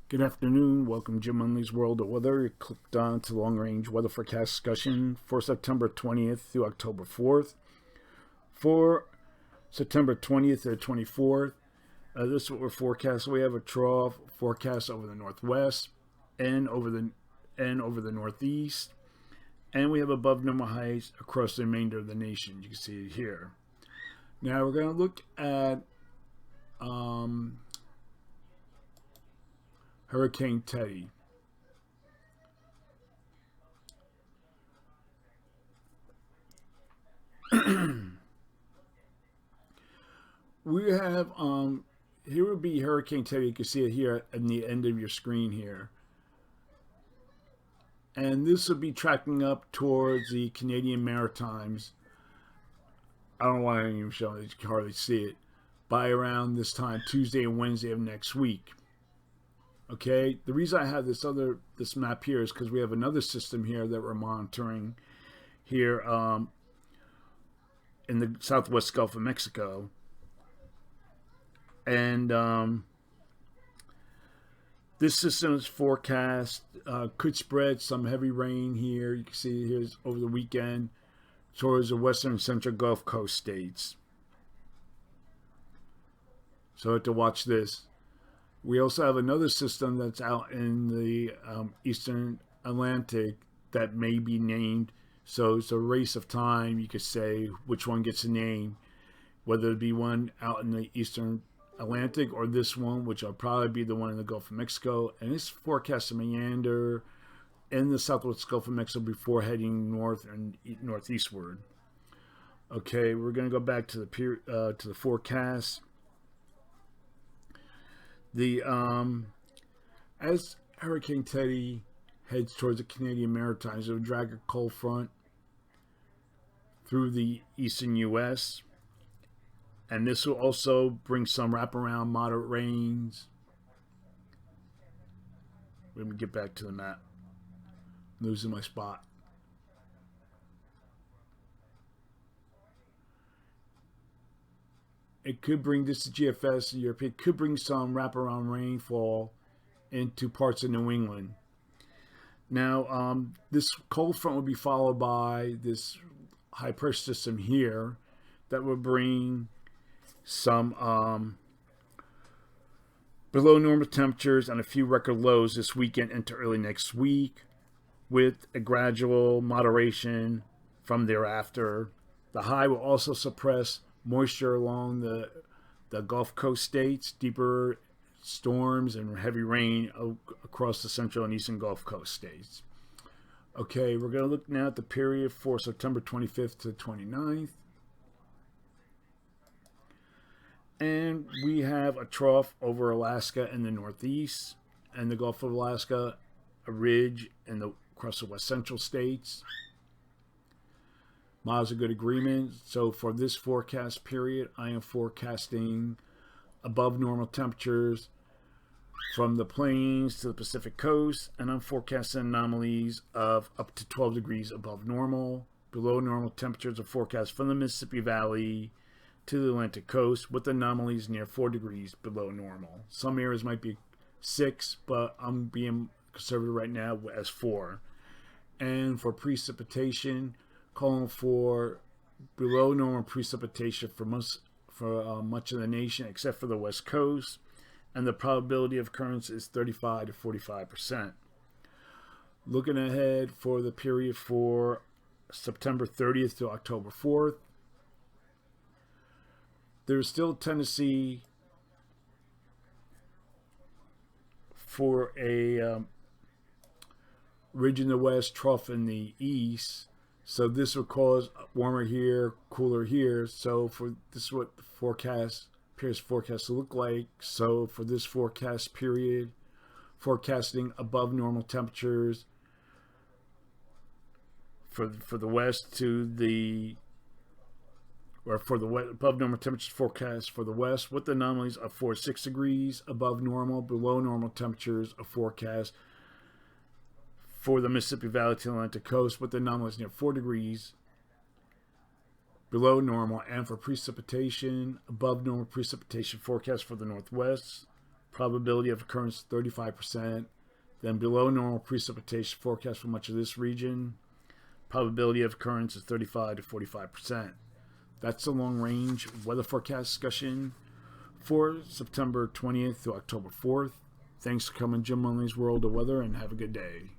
Good afternoon. Welcome to Jim Munley's World of Weather. You clicked on to long range weather forecast discussion for September 20th through October 4th. For September 20th to 24th, this is what we're forecasting. We have a trough forecast over the northwest and over the northeast, and we have above normal heights across the remainder of the nation. You can see it here. Now we're going to look at Hurricane Teddy. We have here would be Hurricane Teddy. You can see it here at the end of your screen here, and this will be tracking up towards the Canadian Maritimes. I don't know why I'm even showing it. You can hardly see it. By around this time, Tuesday and Wednesday of next week. Okay, the reason I have this map here is because we have another system here that we're monitoring here in the southwest Gulf of Mexico, and this system is forecast could spread some heavy rain here. You can see here over the weekend towards the western and central Gulf Coast states. So I have to watch this. We also have another system that's out in the eastern Atlantic that may be named. So it's a race of time. You could say which one gets a name, whether it be one out in the eastern Atlantic or this one, which will probably be the one in the Gulf of Mexico. And it's forecast to meander in the southwest Gulf of Mexico before heading north and northeastward. Okay, we're going to go back to the forecast. As Hurricane Teddy heads towards the Canadian Maritimes, it will drag a cold front through the eastern U.S. and this will also bring some wraparound moderate rains. Let me get back to the map. I'm losing my spot. It could bring, this is GFS Europe, it could bring some wraparound rainfall into parts of New England. Now, this cold front will be followed by this high pressure system here that will bring some below normal temperatures and a few record lows this weekend into early next week, with a gradual moderation from thereafter. The high will also suppress moisture along the Gulf Coast states, deeper storms and heavy rain across the central and eastern Gulf Coast states. Okay, we're going to look now at the period for September 25th to 29th. And we have a trough over Alaska in the northeast and the Gulf of Alaska, a ridge across the west central states. Miles of good agreement. So for this forecast period, I am forecasting above normal temperatures from the plains to the Pacific coast, and I'm forecasting anomalies of up to 12 degrees above normal. Below normal temperatures are forecast from the Mississippi Valley to the Atlantic coast, with anomalies near 4 degrees below normal. Some areas might be 6, but I'm being conservative right now as 4. And for precipitation, calling for below normal precipitation for much of the nation except for the west coast, and the probability of occurrence is 35 to 45%. Looking ahead for the period for September 30th to October 4th, there's still a tendency for a ridge in the west, trough in the east. So this will cause warmer here, cooler here. So for this is what the appears forecast to look like. So for this forecast period, forecasting above normal temperatures for the west to the above normal temperatures forecast for the west, with anomalies of 4 to 6 degrees above normal. Below normal temperatures are forecast for the Mississippi Valley to the Atlantic coast, with anomalies near 4 degrees below normal. And for precipitation, above normal precipitation forecast for the Northwest. Probability of occurrence 35%. Then below normal precipitation forecast for much of this region. Probability of occurrence is 35 to 45%. That's the long range weather forecast discussion for September 20th through October 4th. Thanks for coming, Jim Munley's World of Weather, and have a good day.